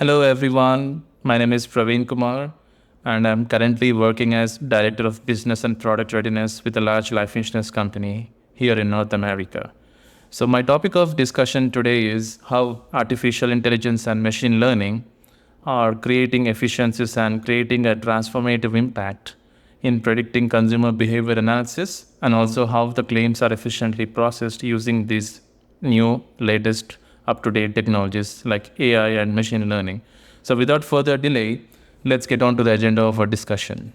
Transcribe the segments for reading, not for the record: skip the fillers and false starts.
Hello everyone, my name is Praveen Kumar and I'm currently working as Director of Business and Product Readiness with a large life insurance company here in North America. So my topic of discussion today is how artificial intelligence and machine learning are creating efficiencies and creating a transformative impact in predicting consumer behavior analysis and also how the claims are efficiently processed using these new latest up-to-date technologies like AI and machine learning. So without further delay, let's get on to the agenda of our discussion.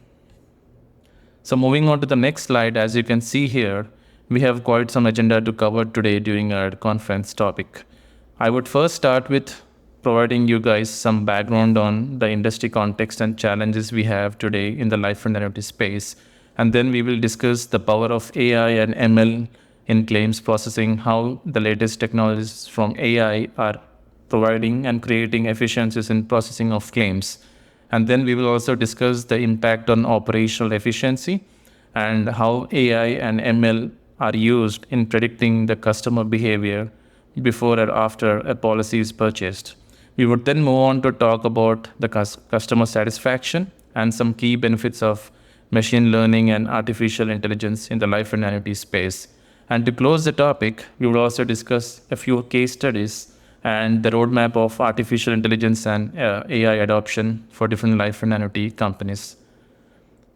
So moving on to the next slide, as you can see here, we have quite some agenda to cover today during our conference topic. I would first start with providing you guys some background on the industry context and challenges we have today in the life and annuity space. And then we will discuss the power of AI and ML in claims processing, how the latest technologies from AI are providing and creating efficiencies in processing of claims. And then we will also discuss the impact on operational efficiency and how AI and ML are used in predicting the customer behavior before or after a policy is purchased. We would then move on to talk about the customer satisfaction and some key benefits of machine learning and artificial intelligence in the life and annuity space. And to close the topic, we will also discuss a few case studies and the roadmap of artificial intelligence and AI adoption for different life and annuity companies.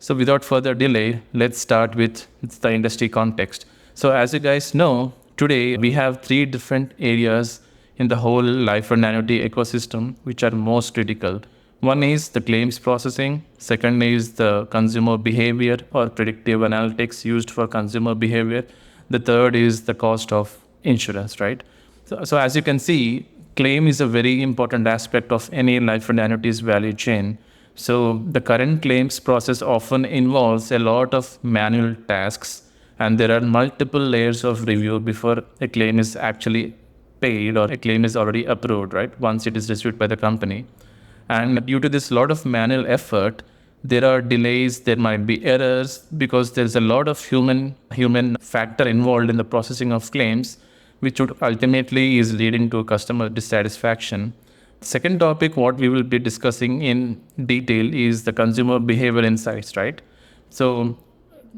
So without further delay, let's start with the industry context. So as you guys know, today we have three different areas in the whole life and annuity ecosystem which are most critical. One is the claims processing. Second is the consumer behavior or predictive analytics used for consumer behavior. The third is the cost of insurance, right? So as you can see, claim is a very important aspect of any life and annuities value chain. So the current claims process often involves a lot of manual tasks, and there are multiple layers of review before a claim is actually paid or a claim is already approved, right? Once it is received by the company. And due to this lot of manual effort, there are delays, there might be errors because there's a lot of human factor involved in the processing of claims, which would ultimately is leading to customer dissatisfaction. Second topic, what we will be discussing in detail is the consumer behavior insights, right? So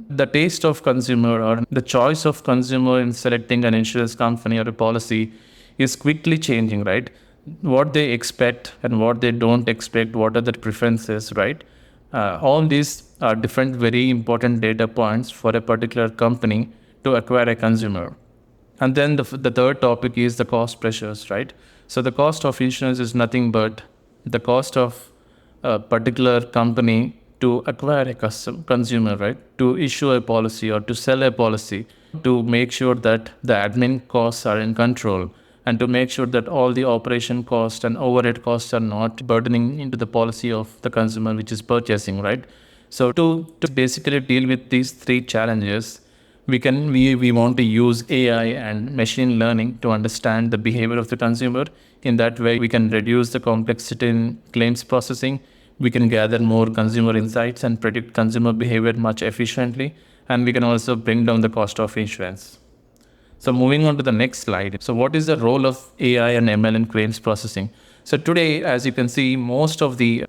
the taste of consumer or the choice of consumer in selecting an insurance company or a policy is quickly changing, right? What they expect and what they don't expect, what are the preferences, right? All these are different, very important data points for a particular company to acquire a consumer. And then the third topic is the cost pressures, right? So the cost of insurance is nothing but the cost of a particular company to acquire a consumer, right? To issue a policy or to sell a policy, to make sure that the admin costs are in control, and to make sure that all the operation costs and overhead costs are not burdening into the policy of the consumer which is purchasing, right? So to basically deal with these three challenges, we want to use AI and machine learning to understand the behavior of the consumer. In that way, we can reduce the complexity in claims processing. We can gather more consumer insights and predict consumer behavior much efficiently. And we can also bring down the cost of insurance. So moving on to the next slide. So what is the role of AI and ML in claims processing? So today, as you can see, most of the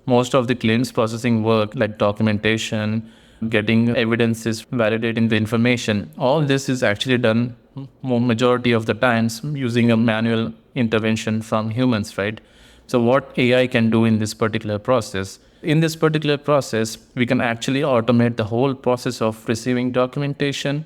claims processing work like documentation, getting evidences, validating the information, all this is actually done majority of the times using a manual intervention from humans, right? So what AI can do in this particular process? In this particular process, we can actually automate the whole process of receiving documentation,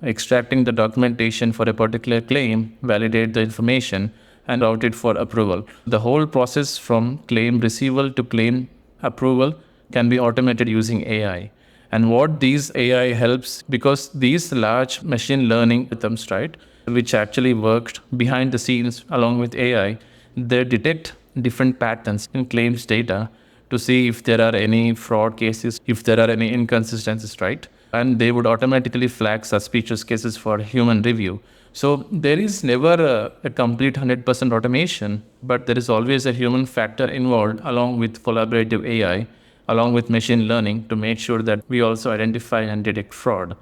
extracting the documentation for a particular claim, validate the information, and route it for approval. The whole process from claim receival to claim approval can be automated using AI. And what these AI helps, because these large machine learning algorithms, right, which actually worked behind the scenes along with AI, they detect different patterns in claims data to see if there are any fraud cases, if there are any inconsistencies, right? And they would automatically flag suspicious cases for human review. So there is never a complete 100% automation, but there is always a human factor involved along with collaborative AI, along with machine learning to make sure that we also identify and detect fraud.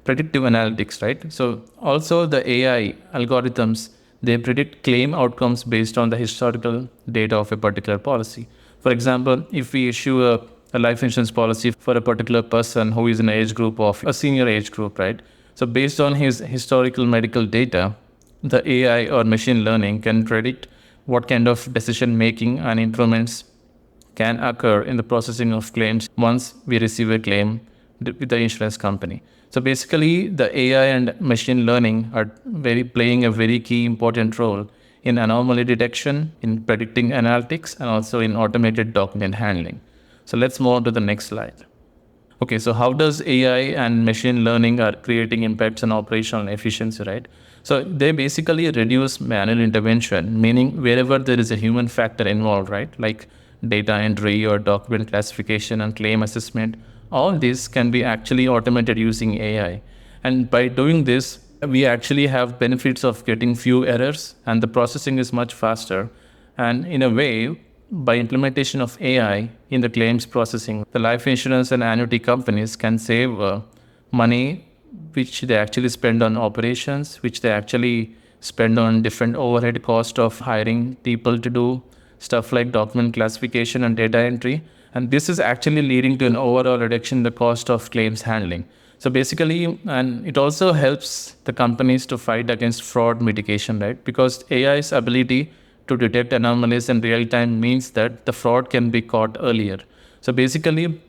Predictive analytics, right? So also the AI algorithms, They predict claim outcomes based on the historical data of a particular policy. For example, if we issue a life insurance policy for a particular person who is in an age group of a senior age group, right? So based on his historical medical data, the AI or machine learning can predict what kind of decision making and improvements can occur in the processing of claims once we receive a claim with the insurance company. So basically, the AI and machine learning are playing a very key important role in anomaly detection, in predicting analytics, and also in automated document handling. So let's move on to the next slide. Okay, so how does AI and machine learning are creating impacts on operational efficiency, right? So they basically reduce manual intervention, meaning wherever there is a human factor involved, right? Like data entry or document classification and claim assessment, all this can be actually automated using AI. And by doing this, we actually have benefits of getting few errors and the processing is much faster. And in a way, by implementation of AI in the claims processing, the life insurance and annuity companies can save money which they actually spend on operations, which they actually spend on different overhead cost of hiring people to do stuff like document classification and data entry. And this is actually leading to an overall reduction in the cost of claims handling. So basically, and it also helps the companies to fight against fraud mitigation, right? Because AI's ability to detect anomalies in real time means that the fraud can be caught earlier. So basically,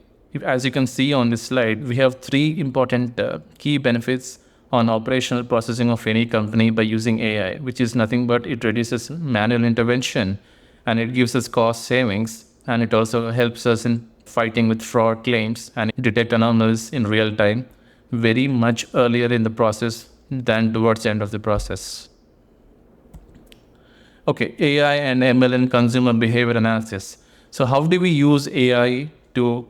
as you can see on this slide, we have three important key benefits on operational processing of any company by using AI, which is nothing but it reduces manual intervention and it gives us cost savings, and it also helps us in fighting with fraud claims and detect anomalies in real time very much earlier in the process than towards the end of the process. Okay, AI and ML in consumer behavior analysis. So how do we use AI to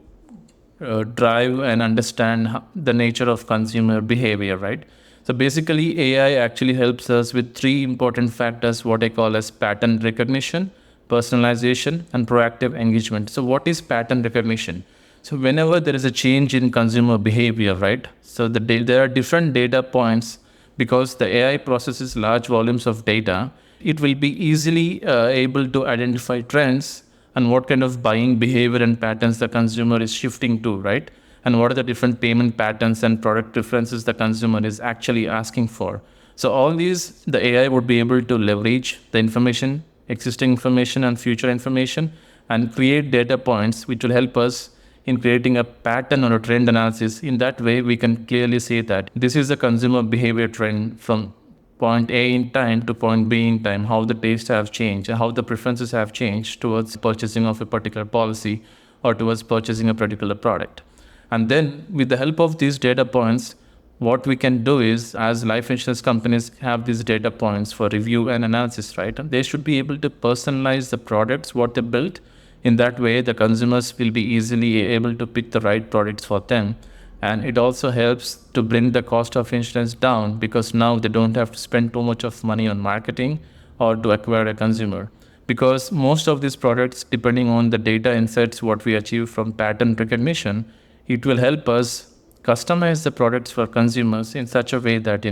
drive and understand the nature of consumer behavior, right? So basically, AI actually helps us with three important factors, what I call as pattern recognition, personalization, and proactive engagement. So what is pattern recognition? So whenever there is a change in consumer behavior, right? So there are different data points because the AI processes large volumes of data. It will be easily able to identify trends and what kind of buying behavior and patterns the consumer is shifting to, right? And what are the different payment patterns and product preferences the consumer is actually asking for. So all these, the AI would be able to leverage the information, existing information and future information, and create data points which will help us in creating a pattern or a trend analysis. In that way, we can clearly say that this is a consumer behavior trend from point A in time to point B in time, how the tastes have changed and how the preferences have changed towards purchasing of a particular policy or towards purchasing a particular product. And then with the help of these data points, what we can do is, as life insurance companies have these data points for review and analysis, right? And they should be able to personalize the products, what they built. In that way, the consumers will be easily able to pick the right products for them. And it also helps to bring the cost of insurance down because now they don't have to spend too much of money on marketing or to acquire a consumer. Because most of these products, depending on the data insights, what we achieve from pattern recognition, it will help us customize the products for consumers in such a way that,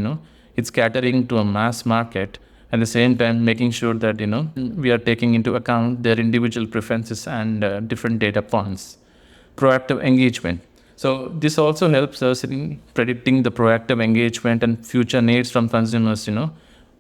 it's catering to a mass market, at the same time making sure that, we are taking into account their individual preferences and different data points. Proactive engagement. So this also helps us in predicting the proactive engagement and future needs from consumers,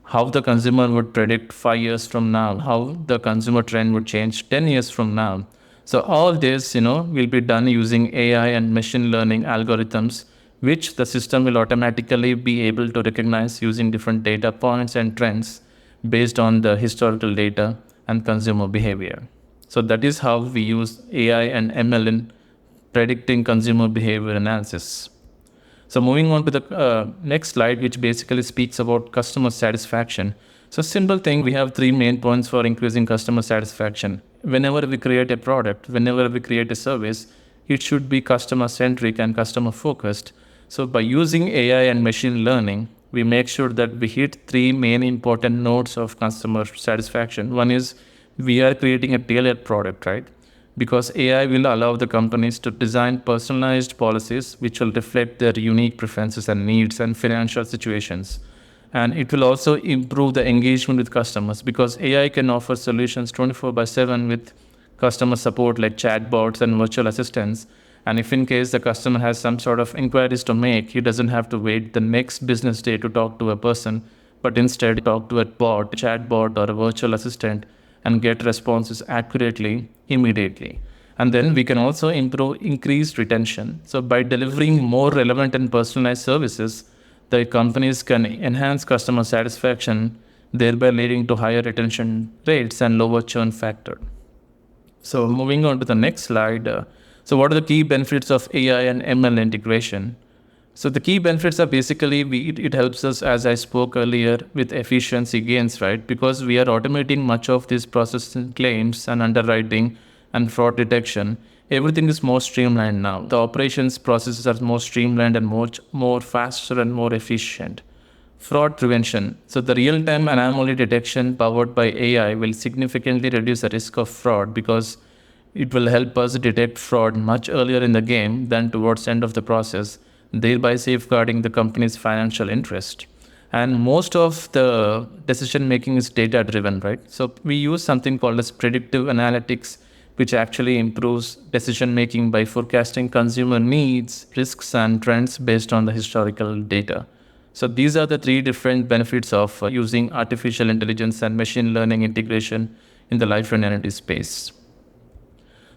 how the consumer would predict 5 years from now, how the consumer trend would change 10 years from now. So all this, will be done using AI and machine learning algorithms, which the system will automatically be able to recognize using different data points and trends based on the historical data and consumer behavior. So that is how we use AI and ML in predicting consumer behavior analysis. So moving on to the next slide, which basically speaks about customer satisfaction. So simple thing, we have three main points for increasing customer satisfaction. Whenever we create a product, whenever we create a service, it should be customer centric and customer focused. So by using AI and machine learning, we make sure that we hit three main important nodes of customer satisfaction. One is we are creating a tailored product, right? Because AI will allow the companies to design personalized policies which will reflect their unique preferences and needs and financial situations. And it will also improve the engagement with customers because AI can offer solutions 24 by 7 with customer support like chatbots and virtual assistants. And if in case the customer has some sort of inquiries to make, he doesn't have to wait the next business day to talk to a person, but instead talk to a bot, chatbot or a virtual assistant and get responses accurately, immediately. And then we can also improve increased retention. So by delivering more relevant and personalized services, the companies can enhance customer satisfaction, thereby leading to higher retention rates and lower churn factor. So moving on to the next slide. So what are the key benefits of AI and ML integration? So the key benefits are basically it helps us, as I spoke earlier, with efficiency gains, right? Because we are automating much of this processing claims and underwriting and fraud detection. Everything is more streamlined now. The operations processes are more streamlined and more faster and more efficient. Fraud prevention. So the real-time anomaly detection powered by AI will significantly reduce the risk of fraud because it will help us detect fraud much earlier in the game than towards the end of the process, thereby safeguarding the company's financial interest. And most of the decision making is data driven, right? So we use something called as predictive analytics, which actually improves decision making by forecasting consumer needs, risks, and trends based on the historical data. So these are the three different benefits of using artificial intelligence and machine learning integration in the life and annuity space.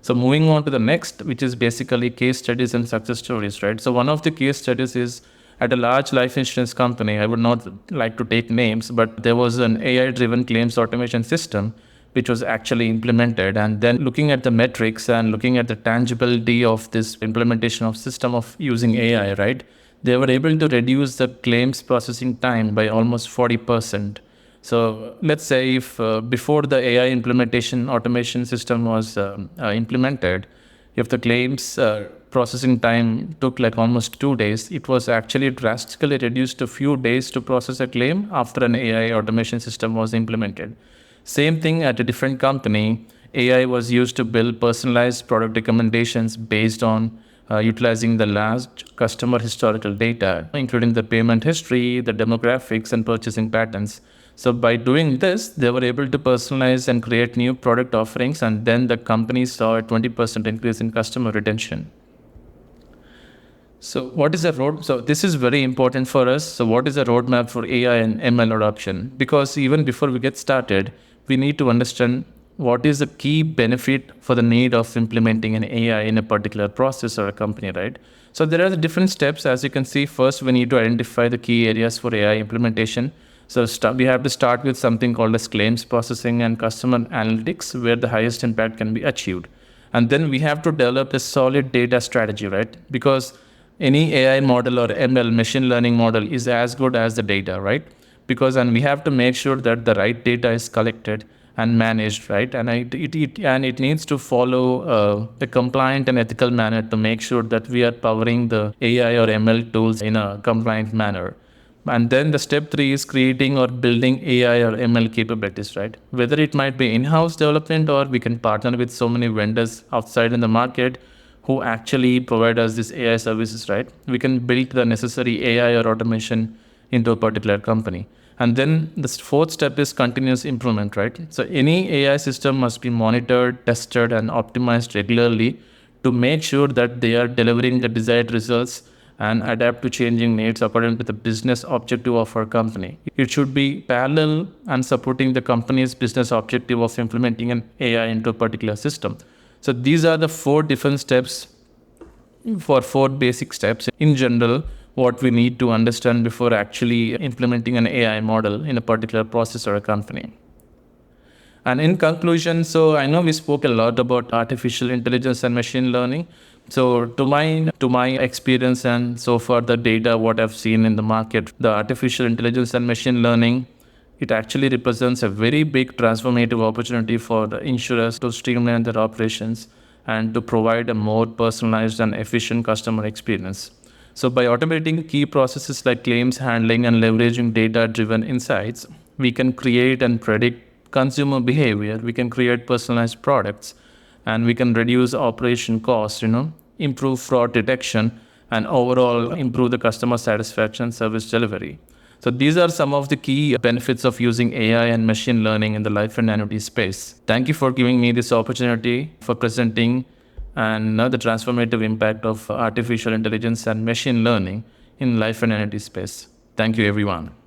So moving on to the next, which is basically case studies and success stories, right? So one of the case studies is at a large life insurance company. I would not like to take names, but there was an AI-driven claims automation system which was actually implemented. And then looking at the metrics and looking at the tangibility of this implementation of system of using AI, right? They were able to reduce the claims processing time by almost 40%. So let's say if before the AI implementation automation system was implemented, if the claims processing time took like almost 2 days, it was actually drastically reduced to a few days to process a claim after an AI automation system was implemented. Same thing at a different company, AI was used to build personalized product recommendations based on utilizing the last customer historical data, including the payment history, the demographics, and purchasing patterns. So by doing this, they were able to personalize and create new product offerings, and then the company saw a 20% increase in customer retention. So what is the road? So this is very important for us. So what is the roadmap for AI and ML adoption? Because even before we get started, we need to understand what is the key benefit for the need of implementing an AI in a particular process or a company, right? So there are the different steps. As you can see, first we need to identify the key areas for AI implementation. So we have to start with something called as claims processing and customer analytics, where the highest impact can be achieved. And then we have to develop a solid data strategy, right? Because any AI model or ML machine learning model is as good as the data, right? And we have to make sure that the right data is collected and managed, right? And it needs to follow a compliant and ethical manner to make sure that we are powering the AI or ML tools in a compliant manner. And then the step 3 is creating or building AI or ML capabilities, right? Whether it might be in-house development or we can partner with so many vendors outside in the market who actually provide us these AI services, right? We can build the necessary AI or automation into a particular company. And then the fourth step is continuous improvement, right? So any AI system must be monitored, tested, and optimized regularly to make sure that they are delivering the desired results and adapt to changing needs according to the business objective of our company. It should be parallel and supporting the company's business objective of implementing an AI into a particular system. So these are the 4 different steps, for 4 basic steps in general, what we need to understand before actually implementing an AI model in a particular process or a company. And in conclusion, so I know we spoke a lot about artificial intelligence and machine learning. So to my experience and so far the data, what I've seen in the market, the artificial intelligence and machine learning, it actually represents a very big transformative opportunity for the insurers to streamline their operations and to provide a more personalized and efficient customer experience. So by automating key processes like claims handling and leveraging data-driven insights, we can create and predict consumer behavior, we can create personalized products, and we can reduce operation costs, improve fraud detection, and overall improve the customer satisfaction service delivery. So these are some of the key benefits of using AI and machine learning in the life and annuity space. Thank you for giving me this opportunity for presenting and the transformative impact of artificial intelligence and machine learning in life and annuity space. Thank you, everyone.